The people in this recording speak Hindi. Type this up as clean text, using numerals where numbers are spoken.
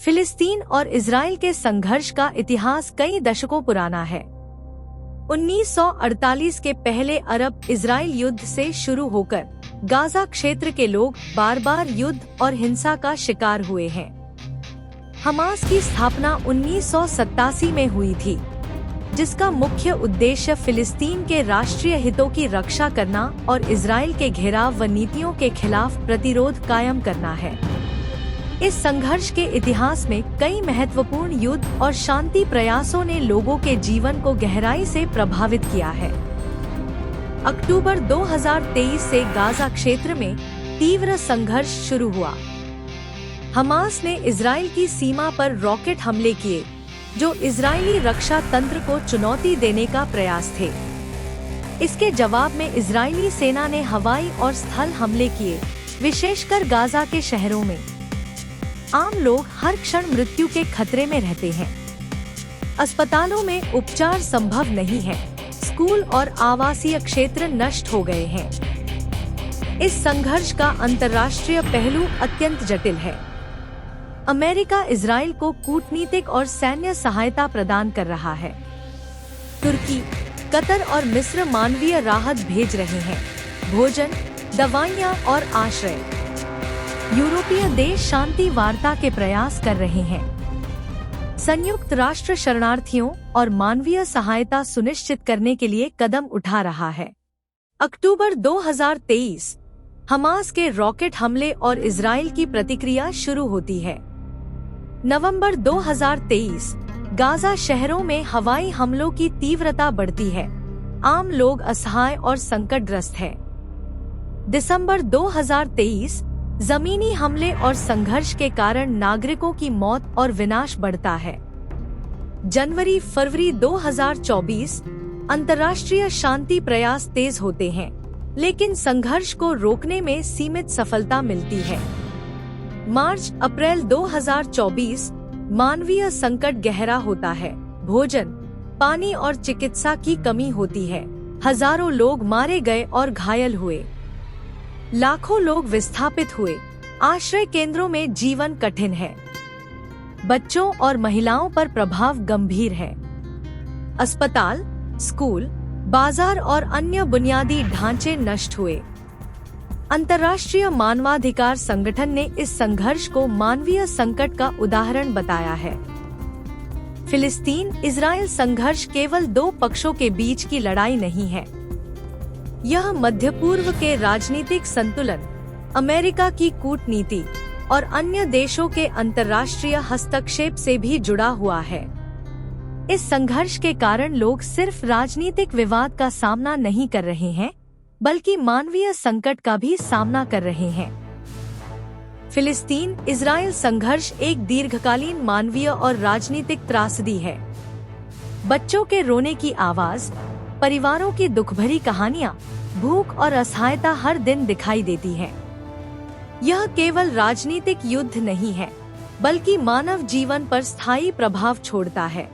फिलिस्तीन और इजराइल के संघर्ष का इतिहास कई दशकों पुराना है। 1948 के पहले अरब इजराइल युद्ध से शुरू होकर गाजा क्षेत्र के लोग बार बार युद्ध और हिंसा का शिकार हुए हैं। हमास की स्थापना 1987 में हुई थी, जिसका मुख्य उद्देश्य फिलिस्तीन के राष्ट्रीय हितों की रक्षा करना और इजराइल के घेराव व नीतियों के खिलाफ प्रतिरोध कायम करना है। इस संघर्ष के इतिहास में कई महत्वपूर्ण युद्ध और शांति प्रयासों ने लोगों के जीवन को गहराई से प्रभावित किया है। अक्टूबर 2023 से गाजा क्षेत्र में तीव्र संघर्ष शुरू हुआ। हमास ने इजराइल की सीमा पर रॉकेट हमले किए, जो इजरायली रक्षा तंत्र को चुनौती देने का प्रयास थे। इसके जवाब में इजरायली सेना ने हवाई और स्थल हमले किए, विशेषकर गाजा के शहरों में। आम लोग हर क्षण मृत्यु के खतरे में रहते हैं। अस्पतालों में उपचार संभव नहीं है। स्कूल और आवासीय क्षेत्र नष्ट हो गए हैं। इस संघर्ष का अंतर्राष्ट्रीय पहलू अत्यंत जटिल है। अमेरिका इजराइल को कूटनीतिक और सैन्य सहायता प्रदान कर रहा है। तुर्की, कतर और मिस्र मानवीय राहत भेज रहे हैं, भोजन, दवाइयाँ और आश्रय। यूरोपीय देश शांति वार्ता के प्रयास कर रहे हैं। संयुक्त राष्ट्र शरणार्थियों और मानवीय सहायता सुनिश्चित करने के लिए कदम उठा रहा है। अक्टूबर 2023 हमास के रॉकेट हमले और इजराइल की प्रतिक्रिया शुरू होती है। नवंबर 2023 गाजा शहरों में हवाई हमलों की तीव्रता बढ़ती है। आम लोग असहाय और संकटग्रस्त हैं। दिसंबर 2023 जमीनी हमले और संघर्ष के कारण नागरिकों की मौत और विनाश बढ़ता है। जनवरी-फरवरी 2024 अंतर्राष्ट्रीय शांति प्रयास तेज होते हैं, लेकिन संघर्ष को रोकने में सीमित सफलता मिलती है। मार्च-अप्रैल 2024 मानवीय संकट गहरा होता है। भोजन, पानी और चिकित्सा की कमी होती है। हजारों लोग मारे गए और घायल हुए। लाखों लोग विस्थापित हुए। आश्रय केंद्रों में जीवन कठिन है। बच्चों और महिलाओं पर प्रभाव गंभीर है। अस्पताल, स्कूल, बाजार और अन्य बुनियादी ढांचे नष्ट हुए। अंतर्राष्ट्रीय मानवाधिकार संगठन ने इस संघर्ष को मानवीय संकट का उदाहरण बताया है। फिलिस्तीन इजराइल संघर्ष केवल दो पक्षों के बीच की लड़ाई नहीं है। यह मध्य पूर्व के राजनीतिक संतुलन, अमेरिका की कूटनीति और अन्य देशों के अंतर्राष्ट्रीय हस्तक्षेप से भी जुड़ा हुआ है। इस संघर्ष के कारण लोग सिर्फ राजनीतिक विवाद का सामना नहीं कर रहे हैं, बल्कि मानवीय संकट का भी सामना कर रहे हैं। फिलिस्तीन इजराइल संघर्ष एक दीर्घकालीन मानवीय और राजनीतिक त्रासदी है। बच्चों के रोने की आवाज, परिवारों की दुखभरी कहानियां, भूख और असहायता हर दिन दिखाई देती है। यह केवल राजनीतिक युद्ध नहीं है, बल्कि मानव जीवन पर स्थायी प्रभाव छोड़ता है।